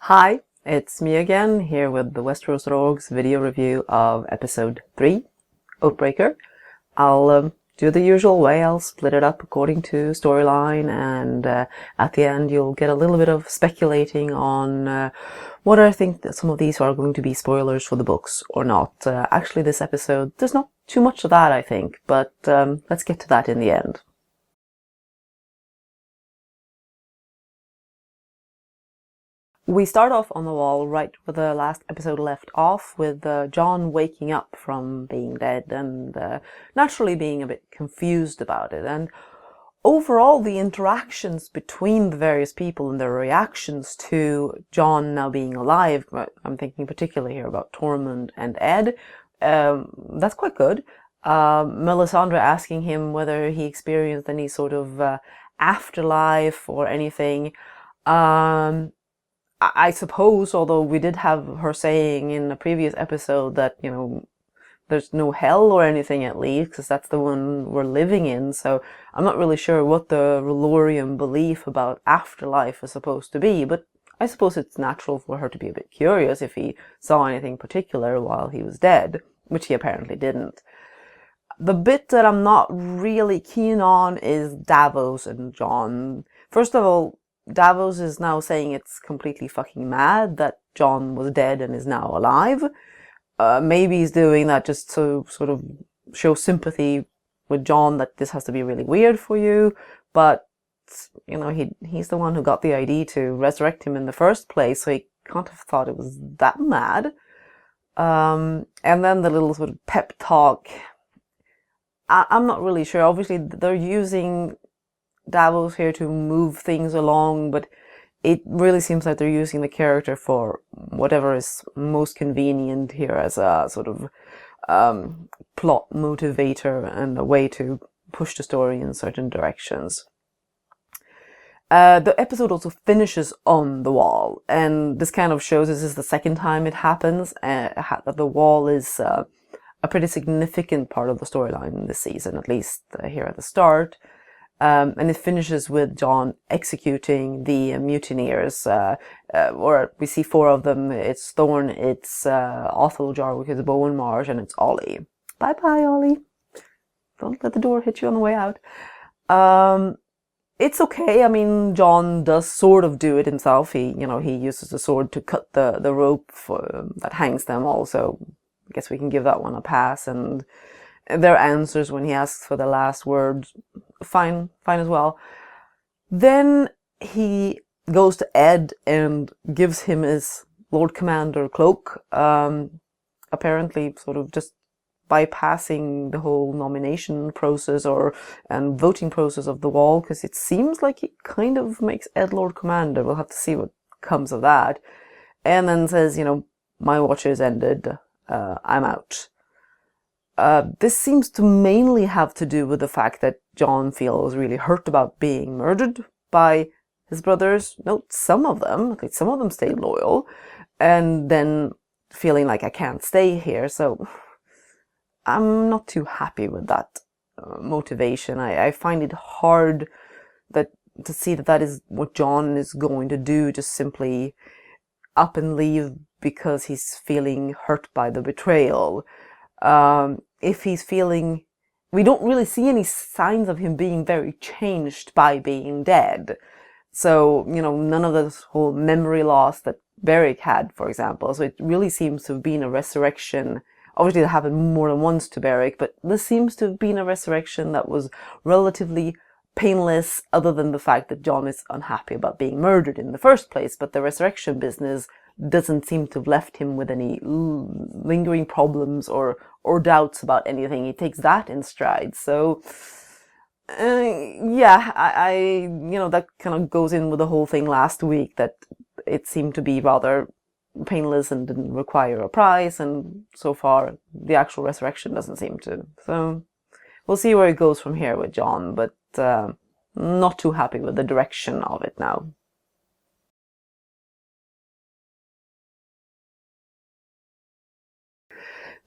Hi, it's me again, here with the Westeros Rogues video review of episode 3, Oathbreaker. I'll do the usual way. I'll split it up according to storyline, and at the end you'll get a little bit of speculating on what I think that some of these are going to be spoilers for the books or not. Actually, this episode, there's not too much of that, I think, but let's get to that in the end. We start off on the wall right where the last episode left off, with Jon waking up from being dead and naturally being a bit confused about it. And overall, the interactions between the various people and their reactions to Jon now being alive, I'm thinking particularly here about Tormund and Ed, that's quite good. Melisandre asking him whether he experienced any sort of afterlife or anything. I suppose, although we did have her saying in a previous episode that, you know, there's no hell or anything, at least, because that's the one we're living in, so I'm not really sure what the R'hllorian belief about afterlife is supposed to be, but I suppose it's natural for her to be a bit curious if he saw anything particular while he was dead, which he apparently didn't. The bit that I'm not really keen on is Davos and Jon. First of all, Davos is now saying it's completely fucking mad that Jon was dead and is now alive. Maybe he's doing that just to sort of show sympathy with Jon, that this has to be really weird for you. But, you know, he's the one who got the idea to resurrect him in the first place, so he can't have thought it was that mad. And then the little sort of pep talk. I'm not really sure. Obviously, they're using Davos here to move things along, but it really seems like they're using the character for whatever is most convenient here as a sort of plot motivator and a way to push the story in certain directions. The episode also finishes on the wall, and this kind of shows this is the second time it happens, that the wall is a pretty significant part of the storyline this season, at least here at the start. And it finishes with Jon executing the mutineers, or we see 4 of them. It's Thorne, it's Othel Jarwick, it's Bowen Marsh, and it's Ollie. Bye-bye, Ollie. Don't let the door hit you on the way out. It's okay. I mean, Jon does sort of do it himself. He uses the sword to cut the rope that hangs them all, so I guess we can give that one a pass. And their answers when he asks for the last word, fine as well. Then he goes to Ed and gives him his Lord Commander cloak, apparently sort of just bypassing the whole nomination process and voting process of the wall, because it seems like he kind of makes Ed Lord Commander. We'll have to see what comes of that. And then says, you know, my watch is ended, I'm out. This seems to mainly have to do with the fact that Jon feels really hurt about being murdered by his brothers. No, some of them stayed loyal, and then feeling like I can't stay here. So I'm not too happy with that motivation. I find it hard to see that is what Jon is going to do, just simply up and leave because he's feeling hurt by the betrayal. If he's feeling, we don't really see any signs of him being very changed by being dead. So, you know, none of this whole memory loss that Beric had, for example. So it really seems to have been a resurrection. Obviously, it happened more than once to Beric, but this seems to have been a resurrection that was relatively painless, other than the fact that Jon is unhappy about being murdered in the first place. But the resurrection business doesn't seem to have left him with any lingering problems or doubts about anything. He takes that in stride. So, yeah, I you know, that kind of goes in with the whole thing last week, that it seemed to be rather painless and didn't require a price, and so far the actual resurrection doesn't seem to. So we'll see where it goes from here with Jon, but not too happy with the direction of it now.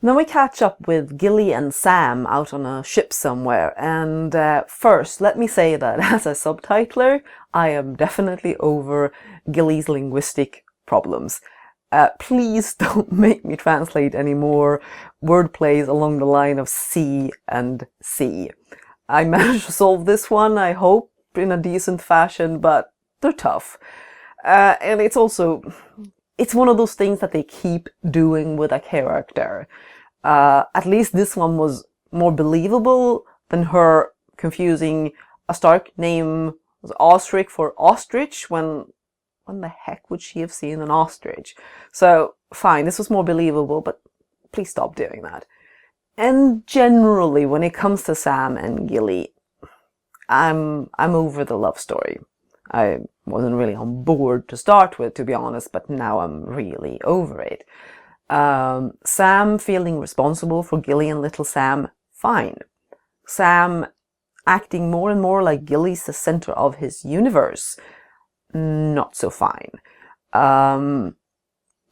Then we catch up with Gilly and Sam out on a ship somewhere, and first let me say that as a subtitler I am definitely over Gilly's linguistic problems. Please don't make me translate any more word plays along the line of C and C. I managed to solve this one, I hope, in a decent fashion, but they're tough. And it's one of those things that they keep doing with a character. At least this one was more believable than her confusing a Stark name was Ostrich for ostrich when the heck would she have seen an ostrich? So fine, this was more believable, but please stop doing that. And generally, when it comes to Sam and Gilly, I'm over the love story. I wasn't really on board to start with, to be honest, but now I'm really over it. Sam feeling responsible for Gilly and little Sam, fine. Sam acting more and more like Gilly's the center of his universe, not so fine.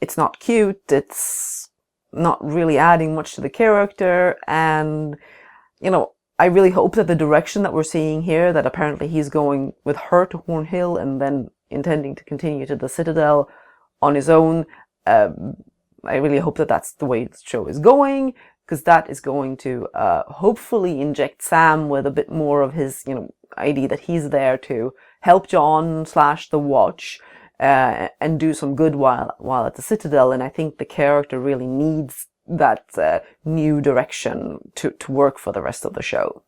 It's not cute, it's not really adding much to the character, and, you know, I really hope that the direction that we're seeing here, that apparently he's going with her to Horn Hill and then intending to continue to the Citadel on his own, I really hope that that's the way the show is going, because that is going to hopefully inject Sam with a bit more of his, idea that he's there to help Jon / the Watch and do some good while at the Citadel. And I think the character really needs that new direction to work for the rest of the show.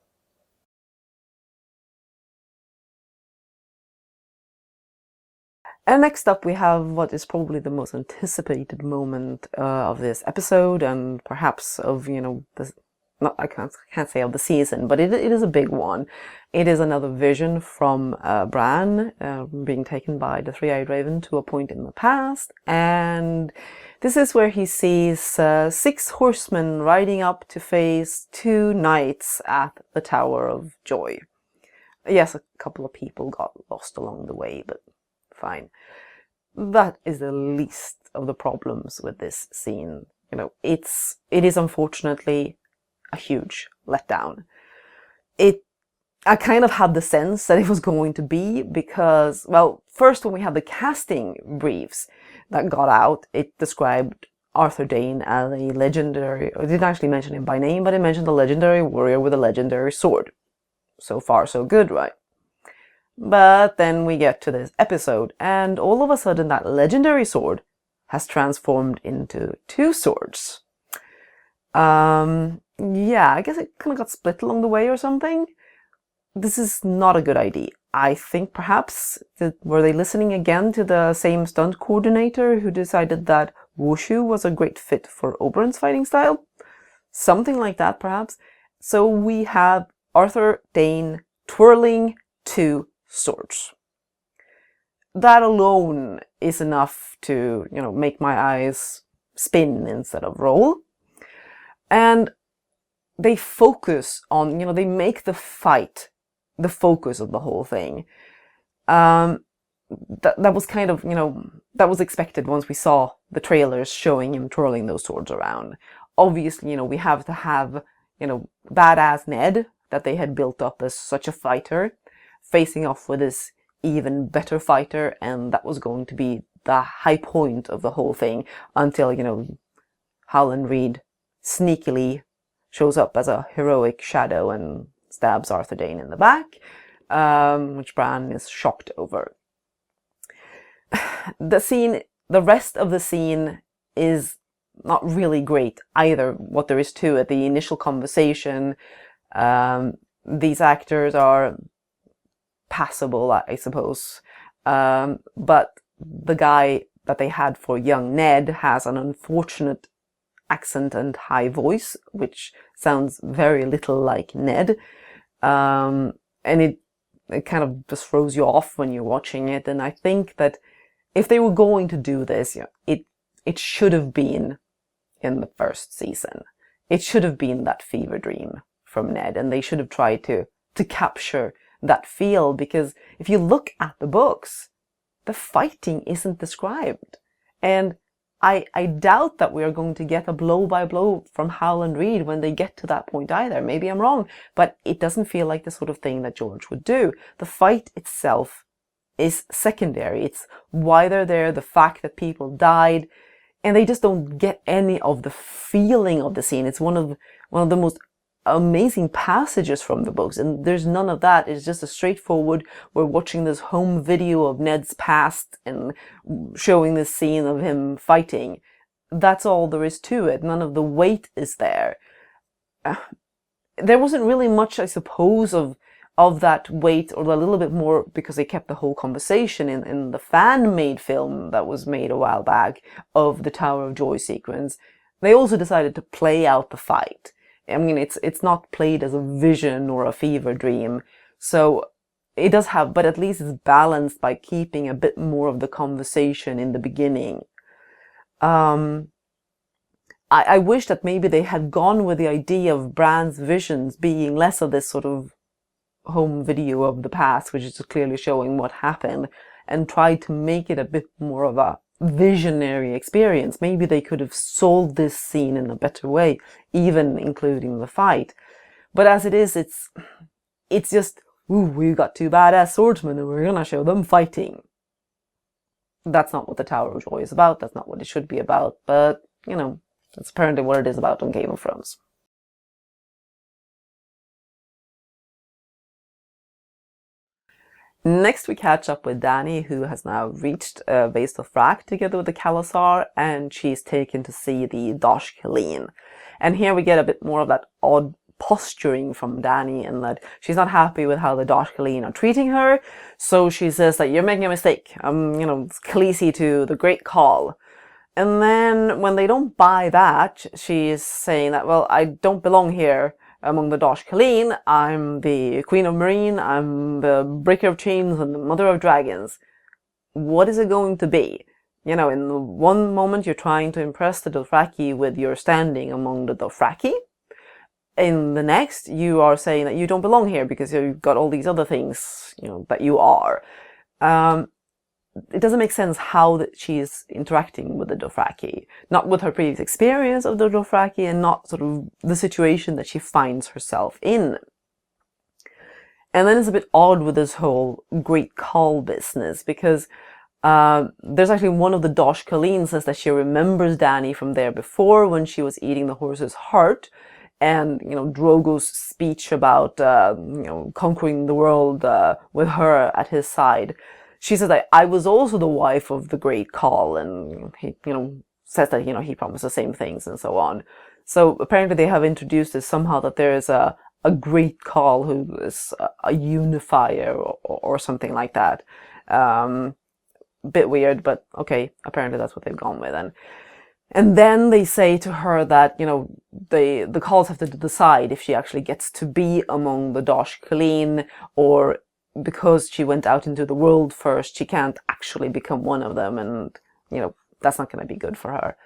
And next up we have what is probably the most anticipated moment of this episode, and perhaps of, I can't say of the season, but it is a big one. It is another vision from Bran being taken by the Three-Eyed Raven to a point in the past, and this is where he sees 6 horsemen riding up to face 2 knights at the Tower of Joy. Yes, a couple of people got lost along the way, but fine. That is the least of the problems with this scene. It is unfortunately a huge letdown. I kind of had the sense that it was going to be because, well, first when we had the casting briefs that got out, it described Arthur Dayne as a legendary, it didn't actually mention him by name, but it mentioned a legendary warrior with a legendary sword. So far, so good, right? But then we get to this episode, and all of a sudden that legendary sword has transformed into 2 swords. Yeah, I guess it kind of got split along the way or something. This is not a good idea. I think perhaps, were they listening again to the same stunt coordinator who decided that Wushu was a great fit for Oberyn's fighting style? Something like that, perhaps. So we have Arthur Dayne twirling 2 swords. That alone is enough to, make my eyes spin instead of roll. And they focus on, they make the fight the focus of the whole thing. That was kind of, that was expected once we saw the trailers showing him twirling those swords around. Obviously, we have to have, badass Ned that they had built up as such a fighter facing off with this even better fighter, and that was going to be the high point of the whole thing until, Howland Reed sneakily shows up as a heroic shadow and stabs Arthur Dayne in the back, which Bran is shocked over. The rest of the scene is not really great either, what there is to it. The initial conversation, these actors are passable, I suppose. But the guy that they had for young Ned has an unfortunate accent and high voice, which sounds very little like Ned. And it kind of just throws you off when you're watching it. And I think that if they were going to do this, it should have been in the first season. It should have been that fever dream from Ned, and they should have tried to capture that feel, because if you look at the books, the fighting isn't described. And I doubt that we are going to get a blow-by-blow from Howland Reed when they get to that point either. Maybe I'm wrong, but it doesn't feel like the sort of thing that George would do. The fight itself is secondary. It's why they're there, the fact that people died, and they just don't get any of the feeling of the scene. It's one of the most amazing passages from the books, and there's none of that. It's just a straightforward, we're watching this home video of Ned's past and showing this scene of him fighting. That's all there is to it. None of the weight is there. There wasn't really much, I suppose, of that weight, or a little bit more, because they kept the whole conversation in the fan-made film that was made a while back of the Tower of Joy sequence. They also decided to play out the fight. I mean, it's not played as a vision or a fever dream, so it does have, but at least it's balanced by keeping a bit more of the conversation in the beginning. I wish that maybe they had gone with the idea of Bran's visions being less of this sort of home video of the past, which is clearly showing what happened, and tried to make it a bit more of a visionary experience. Maybe they could have sold this scene in a better way, even including the fight. But as it is, it's just, ooh, we've got two badass swordsmen and we're gonna show them fighting. That's not what the Tower of Joy is about. That's not what it should be about. But, you know, that's apparently what it is about on Game of Thrones. Next we catch up with Dany, who has now reached Base of Thrak together with the Khalasar, and she's taken to see the Dosh Khaleen. And here we get a bit more of that odd posturing from Dany, and that she's not happy with how the Dosh Khaleen are treating her, so she says that you're making a mistake. You know, it's Khaleesi to the Great Call. And then when they don't buy that, she's saying that, well, I don't belong here among the Dosh Khaleen. I'm the Queen of Meereen, I'm the Breaker of Chains and the Mother of Dragons. What is it going to be? You know, in the one moment you're trying to impress the Dothraki with your standing among the Dothraki. In the next, you are saying that you don't belong here because you've got all these other things, you know, that you are. It doesn't make sense how that she is interacting with the Dothraki. Not with her previous experience of the Dothraki, and not sort of the situation that she finds herself in. And then it's a bit odd with this whole Great Call business, because there's actually one of the Dosh Khaleen says that she remembers Dany from there before, when she was eating the horse's heart, and, you know, Drogo's speech about, you know, conquering the world with her at his side. She says that I was also the wife of the Great Call, and he, you know, says that, you know, he promised the same things and so on. So apparently they have introduced this somehow, that there is a Great Call who is a unifier or something like that. Bit weird, but okay, apparently that's what they've gone with. And then they say to her that, you know, the Calls have to decide if she actually gets to be among the Dosh Khaleen, or because she went out into the world first, she can't actually become one of them, and, you know, that's not going to be good for her.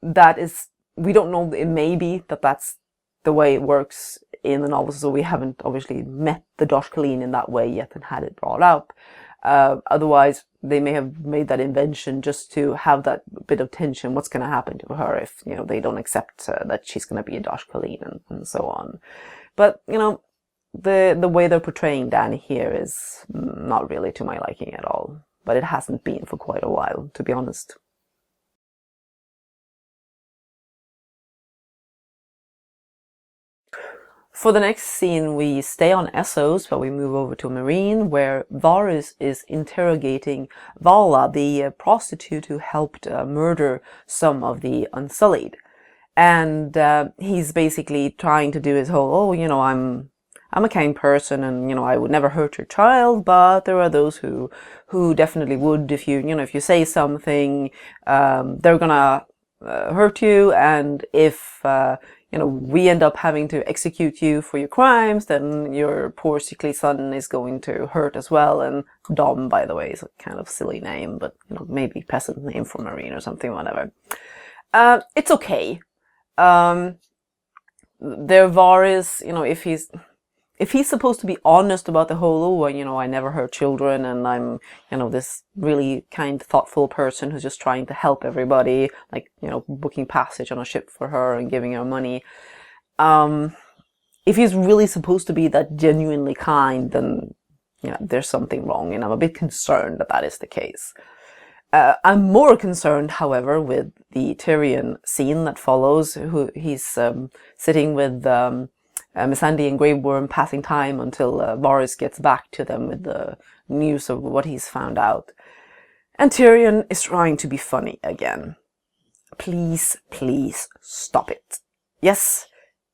That is, we don't know, it may be that that's the way it works in the novels, so we haven't obviously met the Dosh Khaleen in that way yet and had it brought up. Otherwise, they may have made that invention just to have that bit of tension. What's going to happen to her if, you know, they don't accept that she's going to be a Dosh Khaleen and so on. But, you know, the way they're portraying Dany here is not really to my liking at all. But it hasn't been for quite a while, to be honest. For the next scene, we stay on Essos, but we move over to Meereen, where Varys is interrogating Vala, the prostitute who helped murder some of the Unsullied. And he's basically trying to do his whole, oh, you know, I'm a kind person, and, you know, I would never hurt your child, but there are those who definitely would. If you, you know, if you say something, they're gonna hurt you, and if you know, we end up having to execute you for your crimes, then your poor sickly son is going to hurt as well. And Dom, by the way, is a kind of silly name, but, you know, maybe peasant name for Meereen or something, whatever. It's okay. There Varys, you know, if he's supposed to be honest about the whole, oh, you know, I never hurt children, and I'm, you know, this really kind, thoughtful person who's just trying to help everybody, like, you know, booking passage on a ship for her and giving her money. If he's really supposed to be that genuinely kind, then there's something wrong, and I'm a bit concerned that that is the case. I'm more concerned, however, with the Tyrion scene that follows. He's sitting with Missandei and Grey Worm, passing time until Varys gets back to them with the news of what he's found out. And Tyrion is trying to be funny again. Please, please stop it. Yes,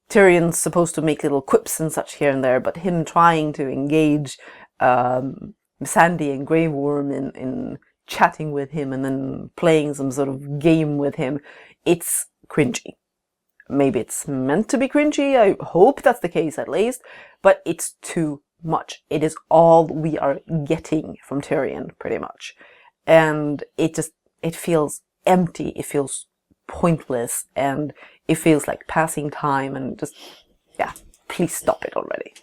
Tyrion's supposed to make little quips and such here and there, but him trying to engage Missandei and Grey Worm in chatting with him and then playing some sort of game with him, it's cringy. Maybe it's meant to be cringy, I hope that's the case at least, but it's too much. It is all we are getting from Tyrion, pretty much. And it feels empty, it feels pointless, and it feels like passing time, and just, yeah, please stop it already.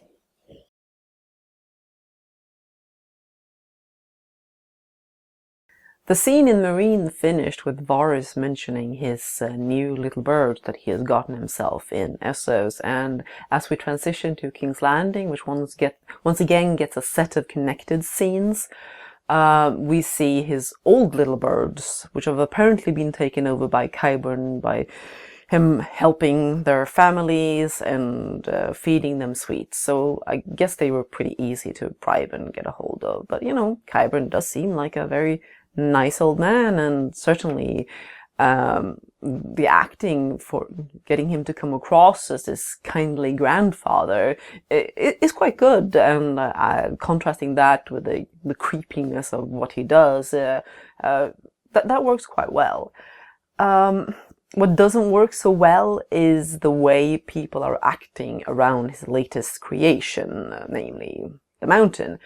The scene in Meereen finished with Varys mentioning his new little bird that he has gotten himself in Essos, and as we transition to King's Landing, which once again gets a set of connected scenes, we see his old little birds, which have apparently been taken over by Qyburn, by him helping their families and feeding them sweets. So I guess they were pretty easy to bribe and get a hold of. But, Qyburn does seem like a very nice old man, and certainly the acting for getting him to come across as this kindly grandfather is quite good, and contrasting that with the creepiness of what he does, that works quite well. What doesn't work so well is the way people are acting around his latest creation, namely the mountain.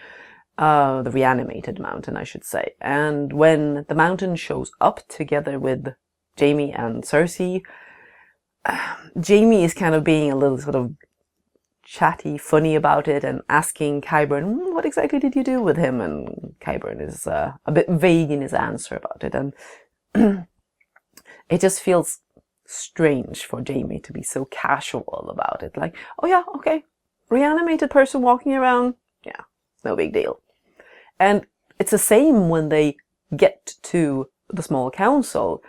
The reanimated mountain, I should say. And when the mountain shows up together with Jaime and Cersei, Jaime is kind of being a little sort of chatty, funny about it, and asking Qyburn, what exactly did you do with him? And Qyburn is a bit vague in his answer about it, and it just feels strange for Jaime to be so casual about it. Like, oh yeah, okay, reanimated person walking around, yeah, no big deal. And it's the same when they get to the small council.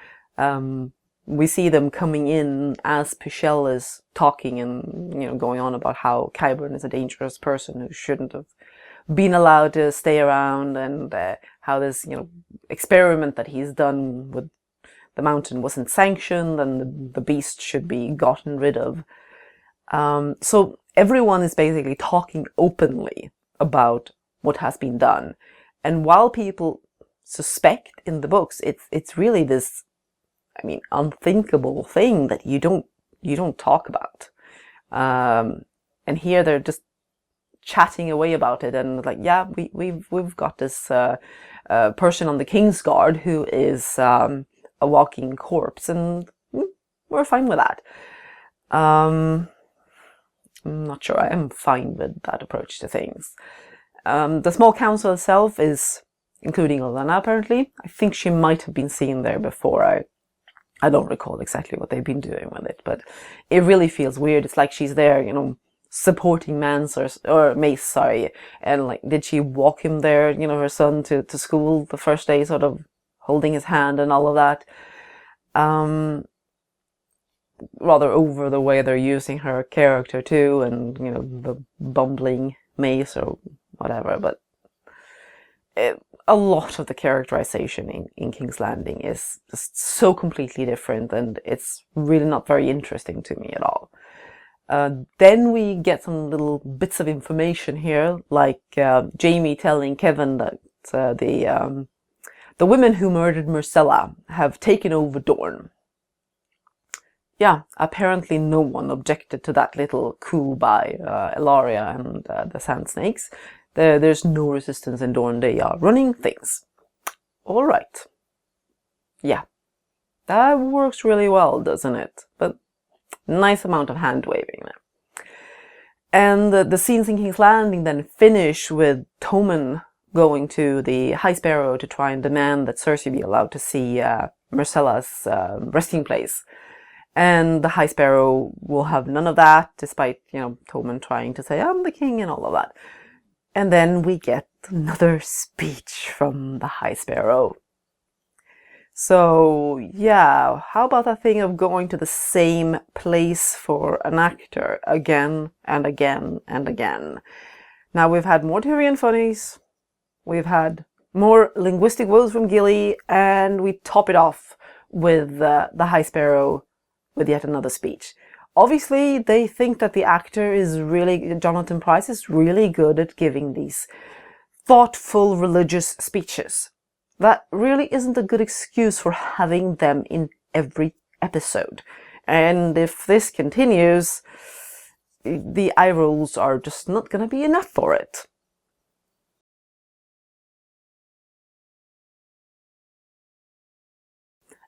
We see them coming in as Pycelle is talking and, going on about how Qyburn is a dangerous person who shouldn't have been allowed to stay around, and how this, experiment that he's done with the mountain wasn't sanctioned and the beast should be gotten rid of. So everyone is basically talking openly about what has been done. And while people suspect in the books, it's really this, unthinkable thing that you don't talk about. And here they're just chatting away about it, and like, yeah, we've got this person on the King's Guard who is a walking corpse, and we're fine with that. I'm not sure I am fine with that approach to things. The small council itself is including Olenna, apparently. I think she might have been seen there before. I don't recall exactly what they've been doing with it, but it really feels weird. It's like she's there, supporting Mace, and like, did she walk him there, her son to school the first day, sort of holding his hand and all of that. Rather over the way they're using her character too, and the bumbling Mace or whatever, but a lot of the characterization in King's Landing is just so completely different, and it's really not very interesting to me at all. Then we get some little bits of information here, like Jaime telling Kevin that the women who murdered Myrcella have taken over Dorne. Yeah, apparently no one objected to that little coup by Arya and the Sand Snakes. There's no resistance in Dorne. They are running things. All right. Yeah, that works really well, doesn't it? But nice amount of hand waving there. And the scenes in King's Landing then finish with Tommen going to the High Sparrow to try and demand that Cersei be allowed to see Myrcella's resting place. And the High Sparrow will have none of that, despite, Tommen trying to say, I'm the king and all of that. And then we get another speech from the High Sparrow. So yeah, how about that thing of going to the same place for an actor again and again and again? Now we've had more Tyrion funnies, we've had more linguistic woes from Gilly, and we top it off with the High Sparrow with yet another speech. Obviously, they think that the actor is really, Jonathan Pryce is really good at giving these thoughtful religious speeches. That really isn't a good excuse for having them in every episode. And if this continues, the eye rolls are just not going to be enough for it.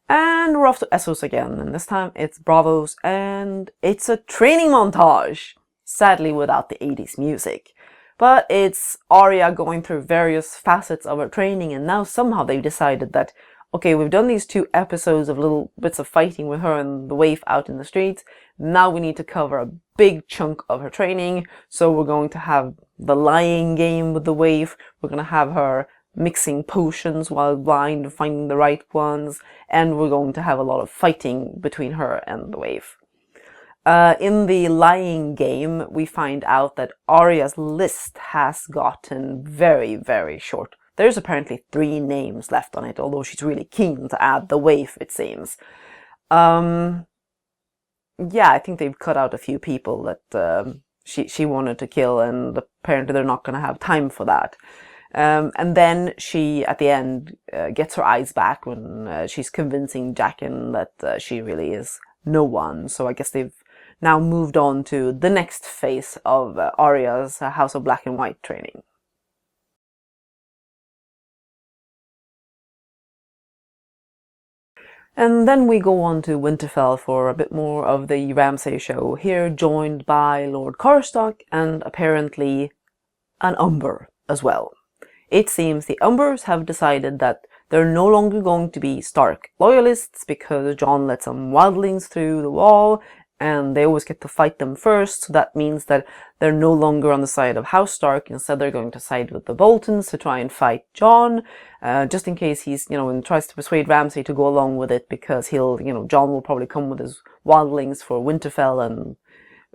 And we're off to Essos again, and this time it's Bravos, and it's a training montage! Sadly without the 80s music. But it's Arya going through various facets of her training, and now somehow they've decided that, okay, we've done these 2 episodes of little bits of fighting with her and the waif out in the streets, now we need to cover a big chunk of her training, so we're going to have the lying game with the waif, we're going to have her mixing potions while blind, finding the right ones, and we're going to have a lot of fighting between her and the waif. In the lying game, we find out that Arya's list has gotten very, very short. There's apparently 3 names left on it, although she's really keen to add the waif, it seems. Yeah, I think they've cut out a few people that she wanted to kill, and apparently they're not going to have time for that. And then she, at the end, gets her eyes back when she's convincing Jaqen that she really is no one. So I guess they've now moved on to the next phase of Arya's House of Black and White training. And then we go on to Winterfell for a bit more of the Ramsay show, here joined by Lord Karstock and apparently an Umber as well. It seems the Umbers have decided that they're no longer going to be Stark loyalists because Jon let some wildlings through the wall and they always get to fight them first, so that means that they're no longer on the side of House Stark. Instead they're going to side with the Boltons to try and fight Jon, just in case he's, and tries to persuade Ramsay to go along with it, because he'll, Jon will probably come with his wildlings for Winterfell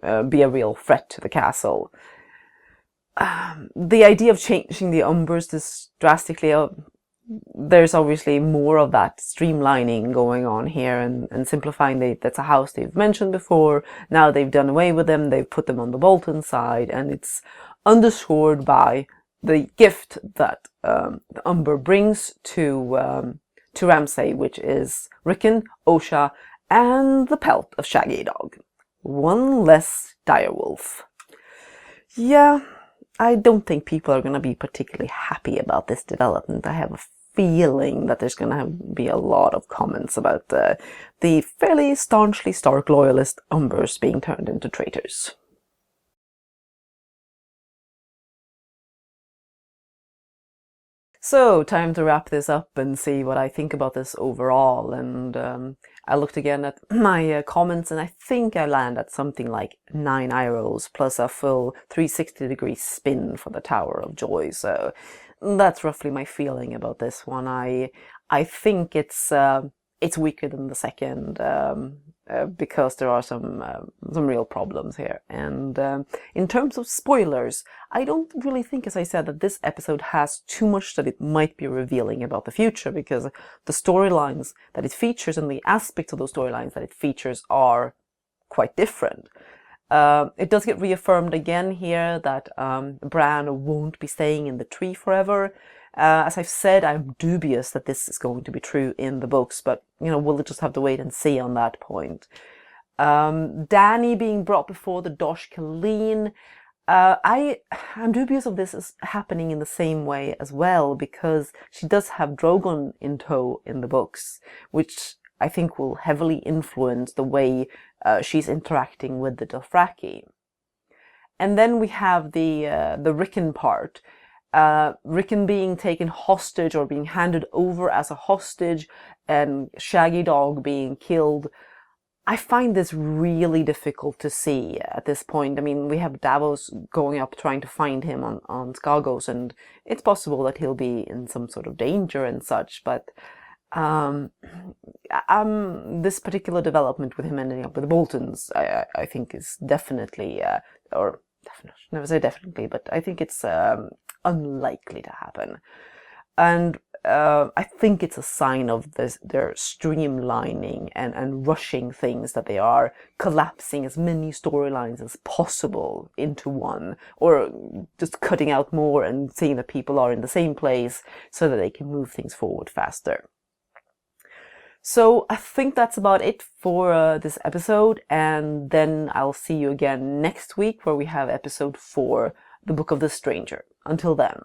and be a real threat to the castle. The idea of changing the Umbers this drastically, there's obviously more of that streamlining going on here and simplifying. That's a house they've mentioned before. Now they've done away with them. They've put them on the Bolton side, and it's underscored by the gift that the Umber brings to Ramsay, which is Rickon, Osha, and the pelt of Shaggy Dog. One less direwolf. Yeah, I don't think people are going to be particularly happy about this development. I have a feeling that there's going to be a lot of comments about the fairly staunchly Stark loyalist Umbers being turned into traitors. So, time to wrap this up and see what I think about this overall. And I looked again at my comments, and I think I land at something like 9 eye rolls plus a full 360-degree spin for the Tower of Joy. So that's roughly my feeling about this one. I think it's weaker than the second because there are some real problems here. And in terms of spoilers, I don't really think, as I said, that this episode has too much that it might be revealing about the future, because the storylines that it features and the aspects of those storylines that it features are quite different. It does get reaffirmed again here that Bran won't be staying in the tree forever. As I've said, I'm dubious that this is going to be true in the books, but we'll just have to wait and see on that point. Dany being brought before the Dosh Khaleen, I'm dubious of this is happening in the same way as well, because she does have Drogon in tow in the books, which I think will heavily influence the way she's interacting with the Dothraki. And then we have the Rickon part. Rickon being taken hostage or being handed over as a hostage, and Shaggy Dog being killed. I find this really difficult to see at this point. I mean, we have Davos going up trying to find him on Skagos, and it's possible that he'll be in some sort of danger and such, but um, this particular development with him ending up with the Boltons, I think is definitely, or definitely, never say definitely, but I think it's unlikely to happen. And I think it's a sign of their streamlining and rushing things, that they are collapsing as many storylines as possible into one, or just cutting out more and seeing that people are in the same place so that they can move things forward faster. So I think that's about it for this episode, and then I'll see you again next week where we have episode 4, The Book of the Stranger. Until then.